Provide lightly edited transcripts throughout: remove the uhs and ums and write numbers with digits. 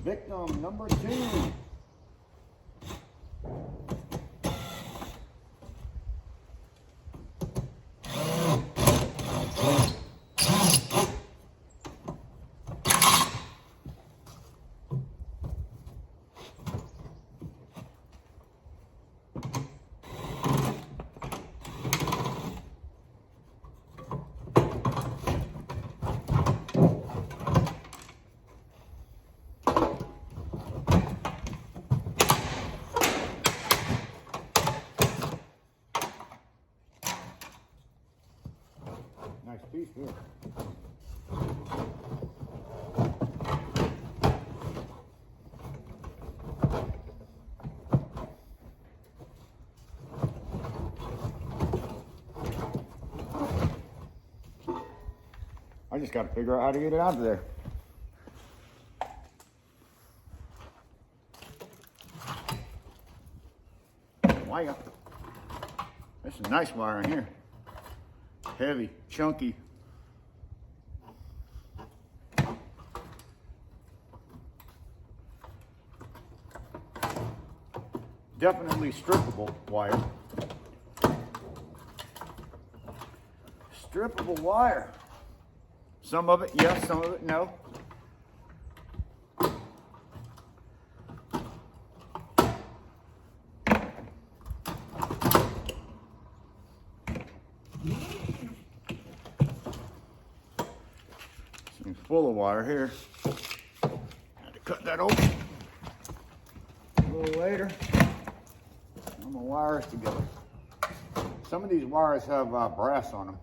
victim number 2. Nice piece here. I just got to figure out how to get it out of there. Wire. There's some nice wire in here. Heavy, chunky. Definitely strippable wire. Strippable wire. Some of it, yes, some of it, no. Seems full of wire here. Had to cut that open a little later. I'm gonna wire this together. Some of these wires have brass on them.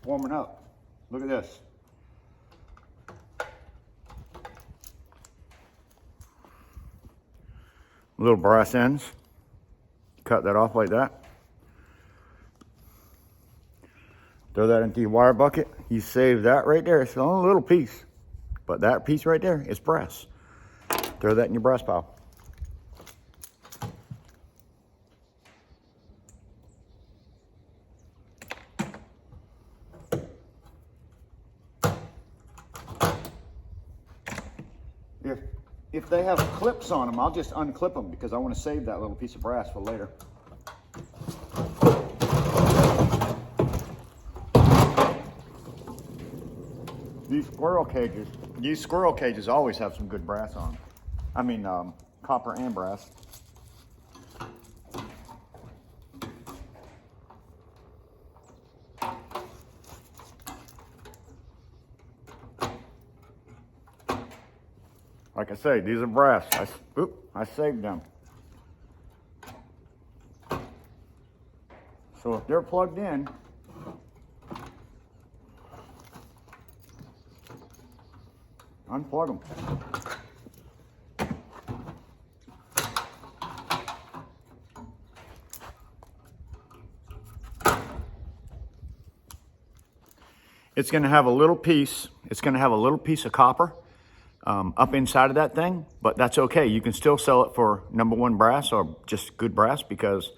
Warming up. Look at this. Little brass ends. Cut that off like that. Throw that into your wire bucket. You save that right there. It's only a little piece, but that piece right there is brass. Throw that in your brass pile. If they have clips on them, I'll just unclip them because I want to save that little piece of brass for later. These squirrel cages always have some good brass on them. I mean, copper and brass. Like I say, these are brass. I saved them. So if they're plugged in, unplug them. It's going to have a little piece. It's going to have a little piece of copper up inside of that thing, but that's okay. You can still sell it for #1 brass or just good brass because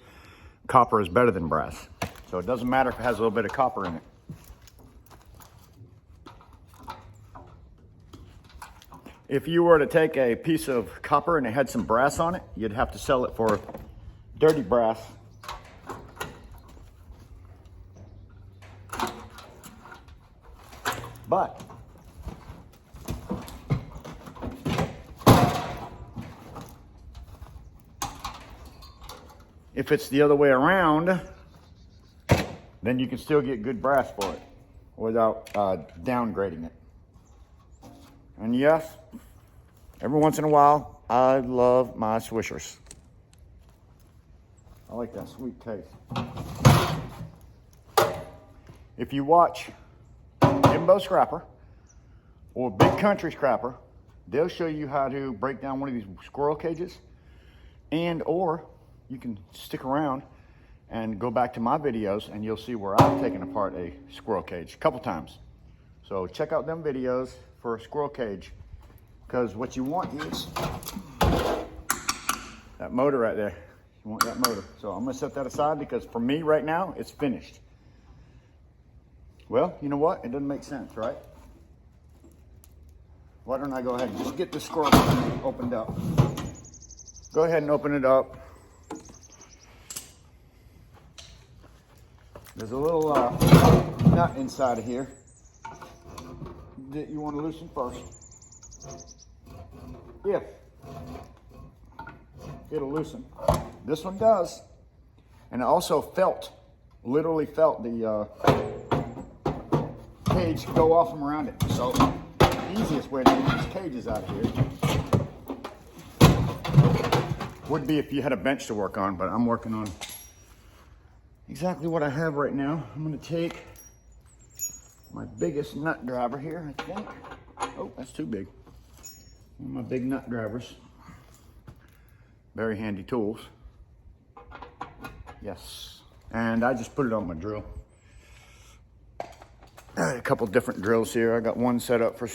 copper is better than brass. So it doesn't matter if it has a little bit of copper in it. If you were to take a piece of copper and it had some brass on it, you'd have to sell it for dirty brass. But if it's the other way around, then you can still get good brass for it without downgrading it. And yes, every once in a while, I love my Swishers. I like that sweet taste. If you watch Jimbo Scrapper or Big Country Scrapper, they'll show you how to break down one of these squirrel cages, or you can stick around and go back to my videos and you'll see where I've taken apart a squirrel cage a couple times. So check out them videos for a squirrel cage, because what you want is that motor right there. You want that motor. So I'm gonna set that aside because for me right now, it's finished. Well, you know what? It doesn't make sense, right? Why don't I go ahead and just get this scroll opened up? Go ahead and open it up. There's a little nut inside of here that you want to loosen first. If it'll loosen. This one does. And it also literally felt the cage go off from around it. So the easiest way to get these cages out of here would be if you had a bench to work on, but I'm working on exactly what I have right now. I'm gonna take my biggest nut driver here, I think. Oh, that's too big. One of my big nut drivers. Very handy tools. Yes. And I just put it on my drill. I had a couple different drills here. I got one set up for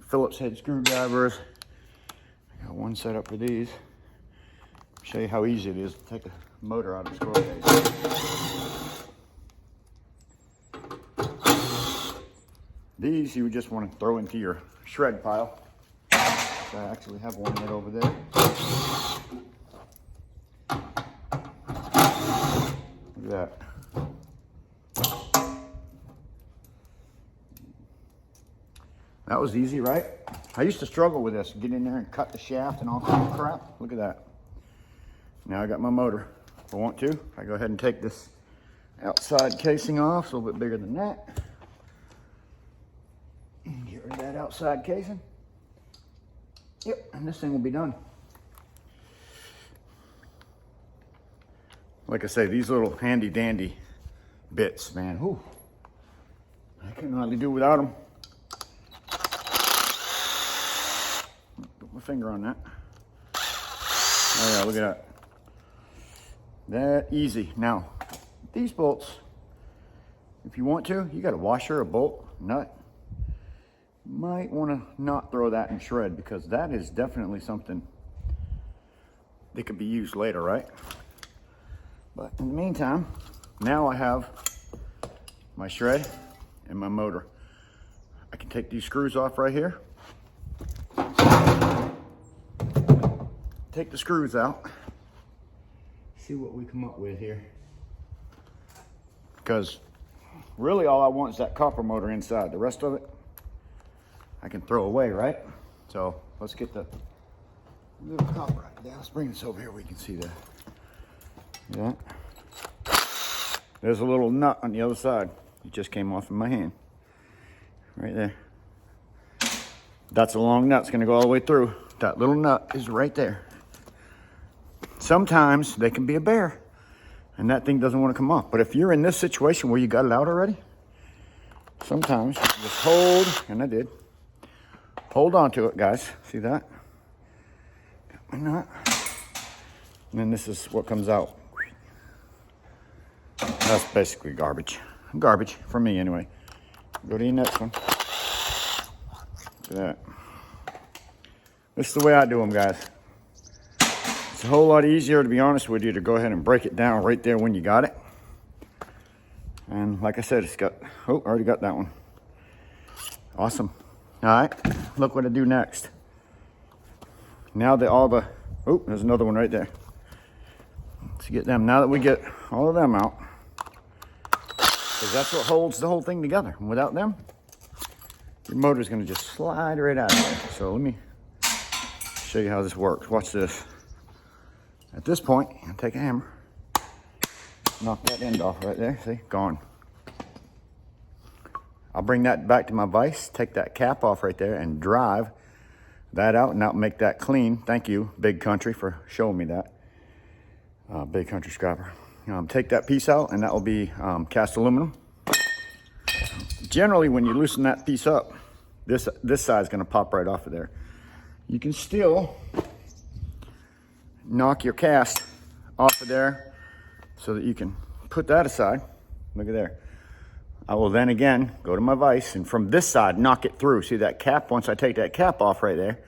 Phillips head screwdrivers. I got one set up for these. Show you how easy it is to take a motor out of the squirrel cage. These you would just want to throw into your shred pile. So I actually have one right over there. Look at that. That was easy, right? I used to struggle with this, get in there and cut the shaft and all kinds of crap. Look at that. Now I got my motor. If I want to, I go ahead and take this outside casing off. It's a little bit bigger than that. And get rid of that outside casing. Yep, and this thing will be done. Like I say, these little handy dandy bits, man, whew, I couldn't hardly do without them. Put my finger on that. Oh yeah, look at that. That easy. Now, these bolts, if you want to, you got a washer, a bolt, nut. You might want to not throw that in shred because that is definitely something that could be used later, right? But in the meantime, now I have my shred and my motor. I can take these screws off right here. Take the screws out. See what we come up with here. Because really all I want is that copper motor inside. The rest of it, I can throw away, right? So let's get the little copper right there. Let's bring this over here where you can see that. Yeah. There's a little nut on the other side. It just came off in my hand. Right there. That's a long nut. It's going to go all the way through. That little nut is right there. Sometimes they can be a bear and that thing doesn't want to come off. But if you're in this situation where you got it out already, sometimes you just hold, and I did. Hold on to it, guys. See that? Got my nut. And then this is what comes out. That's basically garbage. Garbage, for me anyway. Go to your next one. Look at that. This is the way I do them, guys. It's a whole lot easier, to be honest with you, to go ahead and break it down right there when you got it. And like I said, it's got, oh, already got that one. Awesome. All right, look what I do next. Now that all the, oh, there's another one right there. Let's get them, now that we get all of them out, because that's what holds the whole thing together. And without them, your motor's gonna just slide right out of there. So let me show you how this works. Watch this. At this point, I'll take a hammer, knock that end off right there, see, gone. I'll bring that back to my vise, take that cap off right there and drive that out and that'll make that clean. Thank you, Big Country, for showing me that. Big Country Scrapper. Take that piece out and that will be cast aluminum. Generally, when you loosen that piece up, this side is gonna pop right off of there. You can still knock your cast off of there so that you can put that aside. Look at there. I will then again go to my vise and from this side knock it through. See that cap? Once I take that cap off right there,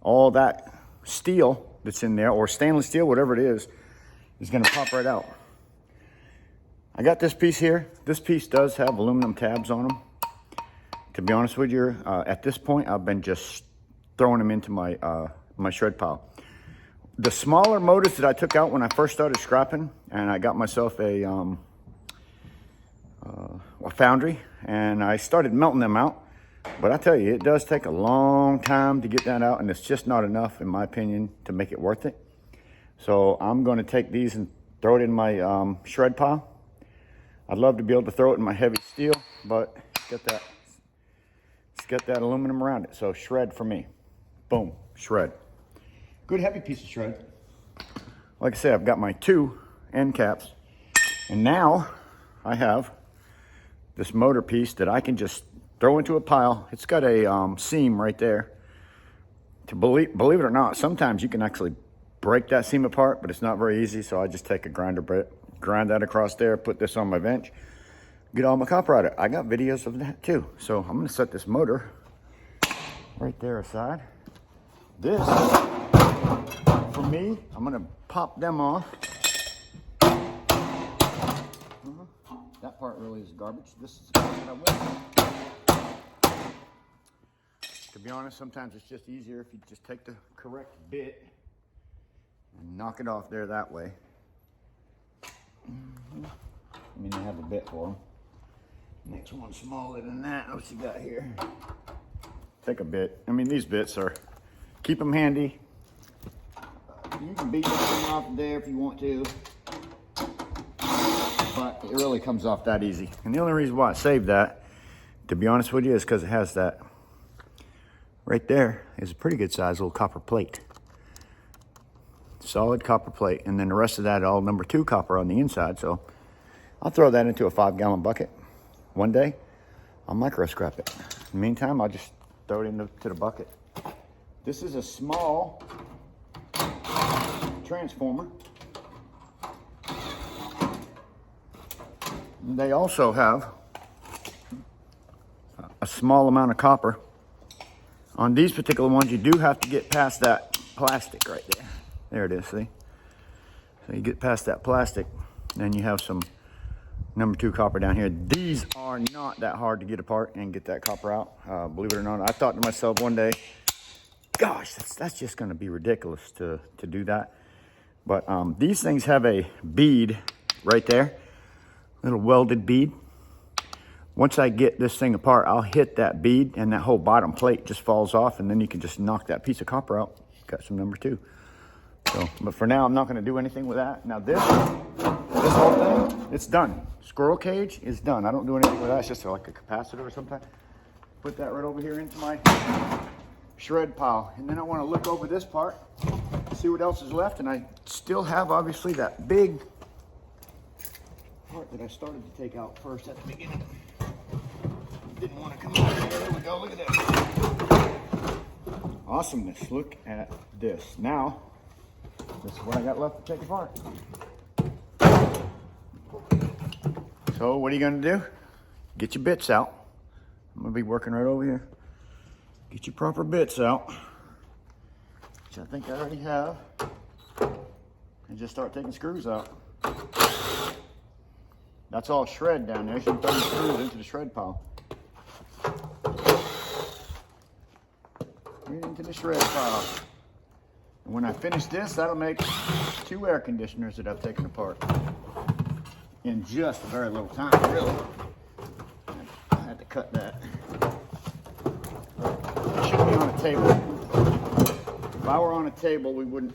all that steel that's in there, or stainless steel, whatever it is gonna pop right out. I got this piece here. This piece does have aluminum tabs on them. To be honest with you, at this point, I've been just throwing them into my, my shred pile. The smaller motors that I took out when I first started scrapping, and I got myself a foundry, and I started melting them out. But I tell you, it does take a long time to get that out, and it's just not enough, in my opinion, to make it worth it. So I'm going to take these and throw it in my shred pile. I'd love to be able to throw it in my heavy steel, but it's got that aluminum around it. So shred for me. Boom, shred. Good heavy piece of shred. Like I said, I've got my 2 end caps, and now I have this motor piece that I can just throw into a pile. It's got a seam right there. To believe it or not, sometimes you can actually break that seam apart, but it's not very easy. So I just take a grinder bit, grind that across there, put this on my bench, get all my copper out of it. I got videos of that too. So I'm gonna set this motor right there aside. This, for me, I'm gonna pop them off. That part really is garbage. This is the part that I will. To be honest, sometimes it's just easier if you just take the correct bit and knock it off there that way. I mean, I have a bit for them. Next one smaller than that. What you got here? Take a bit. I mean, these bits are, keep them handy. You can beat this thing off there if you want to, but it really comes off that easy. And the only reason why I saved that, to be honest with you, is because it has that right there is a pretty good size little copper plate. Solid copper plate. And then the rest of that all number 2 copper on the inside. So I'll throw that into a 5-gallon bucket. One day I'll micro scrap it. In the meantime, I'll just throw it into the bucket. This is a small transformer. They also have a small amount of copper. On these particular ones, you do have to get past that plastic right there. There it is, see? So you get past that plastic, then you have some number 2 copper down here. These are not that hard to get apart and get that copper out. Believe it or not, I thought to myself one day, gosh, that's just gonna be ridiculous to do that. But these things have a bead right there, little welded bead. Once I get this thing apart, I'll hit that bead and that whole bottom plate just falls off, and then you can just knock that piece of copper out. Got some number 2. So, but for now, I'm not gonna do anything with that. Now this whole thing, it's done. Squirrel cage is done. I don't do anything with that. It's just like a capacitor or something. Put that right over here into my shred pile. And then I wanna look over this part, see what else is left. And I still have, obviously, that big part that I started to take out first at the beginning. Didn't want to come over here. There we go. Look at this. Awesomeness. Look at this. Now, this is what I got left to take apart. So what are you going to do? Get your bits out. I'm going to be working right over here. Get your proper bits out, which I think I already have. And just start taking screws out. That's all shred down there. So you can throw the screws into the shred pile. Right into the shred pile. And when I finish this, that'll make 2 air conditioners that I've taken apart in just a very little time, really. I had to cut that. It should be on a table. If I were on a table, we wouldn't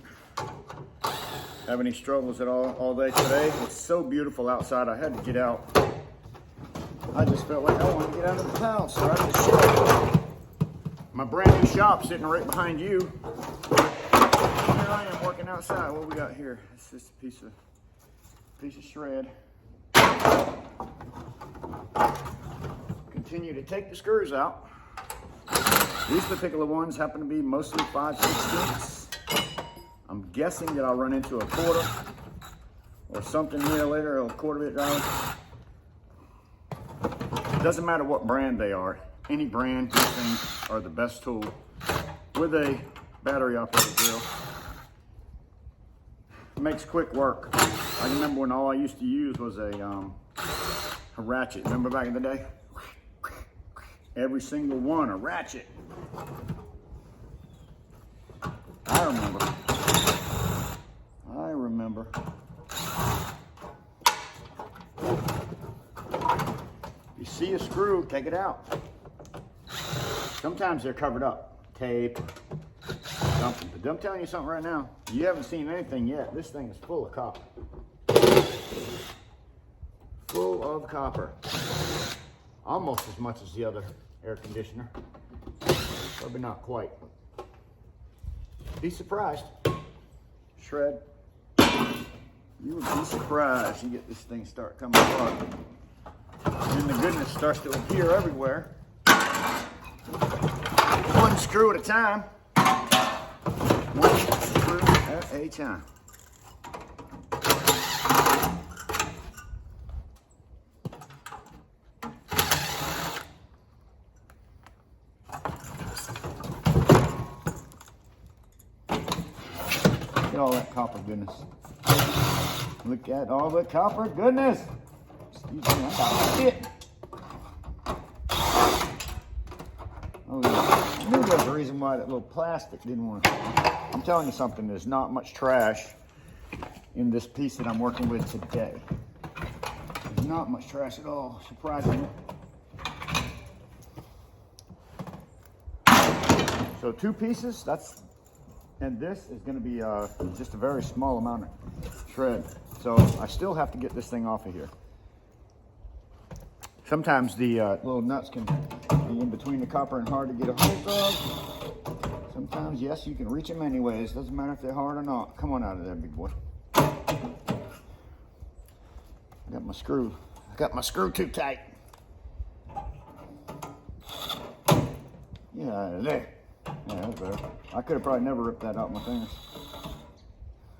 have any struggles at all day today. It's so beautiful outside. I had to get out. I just felt like I wanted to get out of the house. So I just showed my brand new shop sitting right behind you. Here I am working outside. What we got here? It's just a piece of shred. Continue to take the screws out. These particular ones happen to be mostly 5/16. I'm guessing that I'll run into a 1/4 or something here later, a 1/4 bit drive. It doesn't matter what brand they are. Any brand, these things are the best tool with a battery operated drill. makes quick work. I remember when all I used to use was a ratchet. Remember back in the day? Every single one, a ratchet. I remember. You see a screw, take it out. Sometimes they're covered up. Tape, something. But I'm telling you something right now. You haven't seen anything yet. This thing is full of copper. Full of copper. Almost as much as the other air conditioner. Probably not quite. Be surprised. Shred. You would be surprised. You get this thing start coming apart. And the goodness starts to appear everywhere. One screw at a time. One screw at a time. Look at all that copper goodness. Look at all the copper goodness. Excuse me, I'm about to shit. Oh yeah, I knew there was a reason why that little plastic didn't want to. I'm telling you something, there's not much trash in this piece that I'm working with today. There's not much trash at all, surprisingly. So 2 pieces, and this is going to be just a very small amount of shred. So I still have to get this thing off of here. Sometimes the little nuts can be in between the copper and hard to get a hold of. Sometimes, yes, you can reach them anyways. Doesn't matter if they're hard or not. Come on out of there, big boy. I got my screw. I got my screw too tight. Yeah, there. Yeah, that's better. I could have probably never ripped that out with my fingers.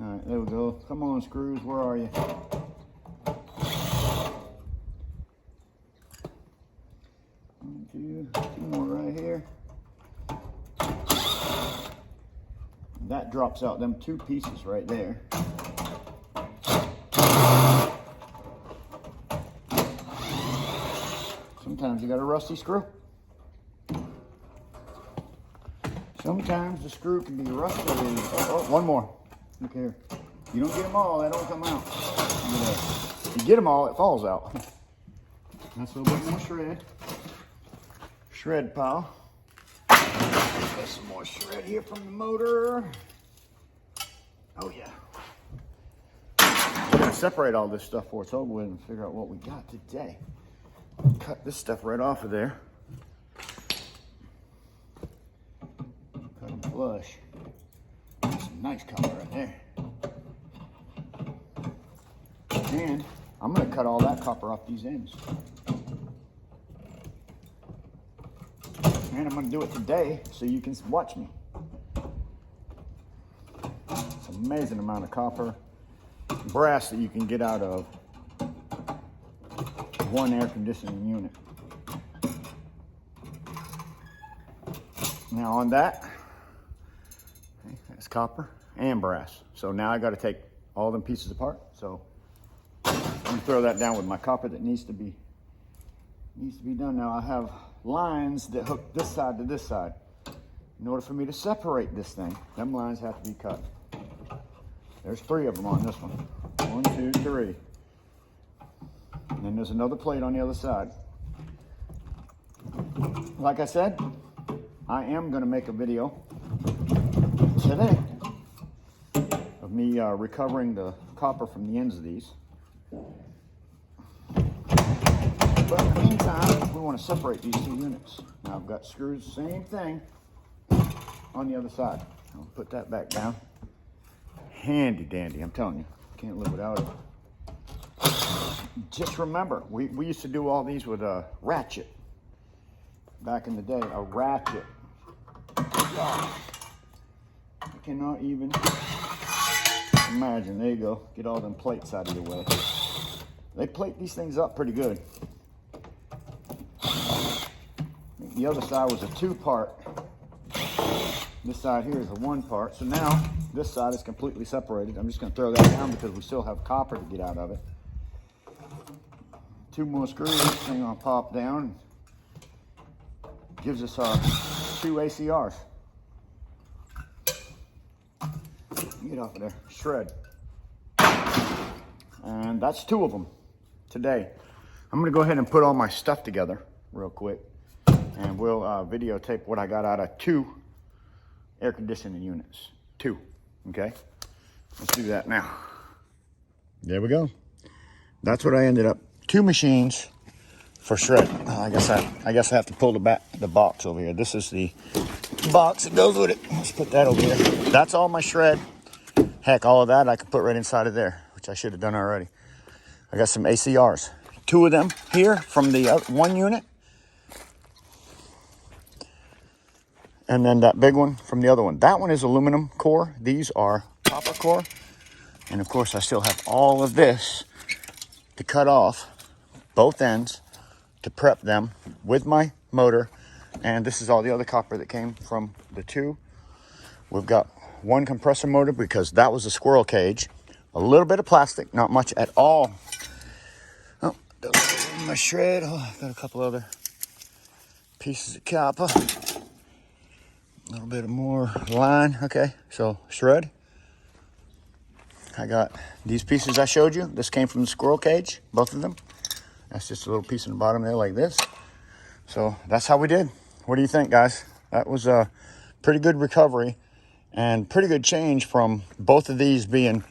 All right, there we go. Come on, screws. Where are you? Two more right here. That drops out them 2 pieces right there. Sometimes you got a rusty screw. Sometimes the screw can be rusty. Oh, one more. Look here. You don't get them all, they don't come out. If you get them all, it falls out. That's a little bit more shred. Shred pile. Got some more shred here from the motor. Oh yeah. We're gonna separate all this stuff before it's over with and figure out what we got today. Cut this stuff right off of there. Cut them flush. That's some nice color right there. And I'm gonna cut all that copper off these ends. And I'm going to do it today so you can watch me. It's an amazing amount of copper, brass that you can get out of one air conditioning unit. Now on that, okay, that's copper and brass. So now I got to take all them pieces apart. So I'm going to throw that down with my copper that needs to be done. Now I have lines that hook this side to this side. In order for me to separate this thing, them lines have to be cut. There's 3 of them on this one. 1, 2, 3. And then there's another plate on the other side. Like I said, I am going to make a video today of me recovering the copper from the ends of these. But in the meantime, we want to separate these 2 units. Now I've got screws, same thing, on the other side. I'll put that back down. Handy dandy, I'm telling you. Can't live without it. Just remember, we used to do all these with a ratchet. Back in the day, a ratchet. I cannot even imagine. There you go. Get all them plates out of your way. They plate these things up pretty good. The other side was a 2-part This side here is a one part. So now this side is completely separated. I'm just going to throw that down because we still have copper to get out of it. 2 more screws. This thing will pop down. Gives us our 2 ACRs. Get off of there. Shred. And that's 2 of them today. I'm going to go ahead and put all my stuff together real quick. And we'll videotape what I got out of 2 air conditioning units. 2. Okay? Let's do that now. There we go. That's what I ended up. 2 machines for shred. I guess I have to pull the box over here. This is the box that goes with it. Let's put that over here. That's all my shred. Heck, all of that I could put right inside of there, which I should have done already. I got some ACRs. 2 of them here from the one unit. And then that big one from the other one. That one is aluminum core. These are copper core. And of course, I still have all of this to cut off both ends to prep them with my motor. And this is all the other copper that came from the 2. We've got 1 compressor motor because that was a squirrel cage. A little bit of plastic, not much at all. Oh, my shred. Oh, I've got a couple other pieces of copper. A little bit more line. Okay, so shred. I got these pieces I showed you. This came from the squirrel cage, both of them. That's just a little piece in the bottom there like this. So that's how we did. What do you think, guys? That was a pretty good recovery and pretty good change from both of these being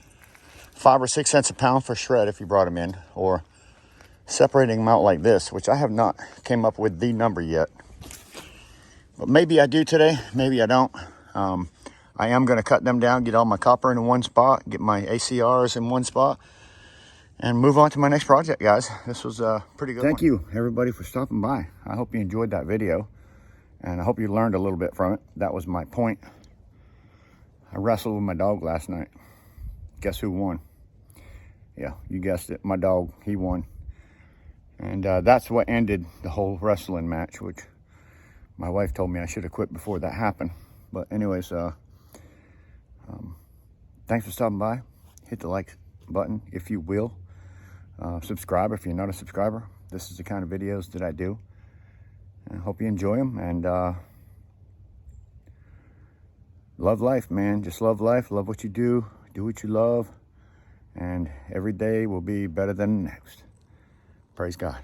5 or 6 cents a pound for shred if you brought them in, or separating them out like this, which I have not came up with the number yet. But maybe I do today, maybe I don't. I am going to cut them down, get all my copper in one spot, get my ACRs in one spot, and move on to my next project, guys. This was a pretty good one. Thank you, everybody, for stopping by. I hope you enjoyed that video, and I hope you learned a little bit from it. That was my point. I wrestled with my dog last night. Guess who won? Yeah, you guessed it. My dog, he won. And that's what ended the whole wrestling match, which my wife told me I should have quit before that happened. But anyways, thanks for stopping by. Hit the like button if you will. Subscribe if you're not a subscriber. This is the kind of videos that I do. I hope you enjoy them. And love life, man. Just love life. Love what you do. Do what you love. And every day will be better than the next. Praise God.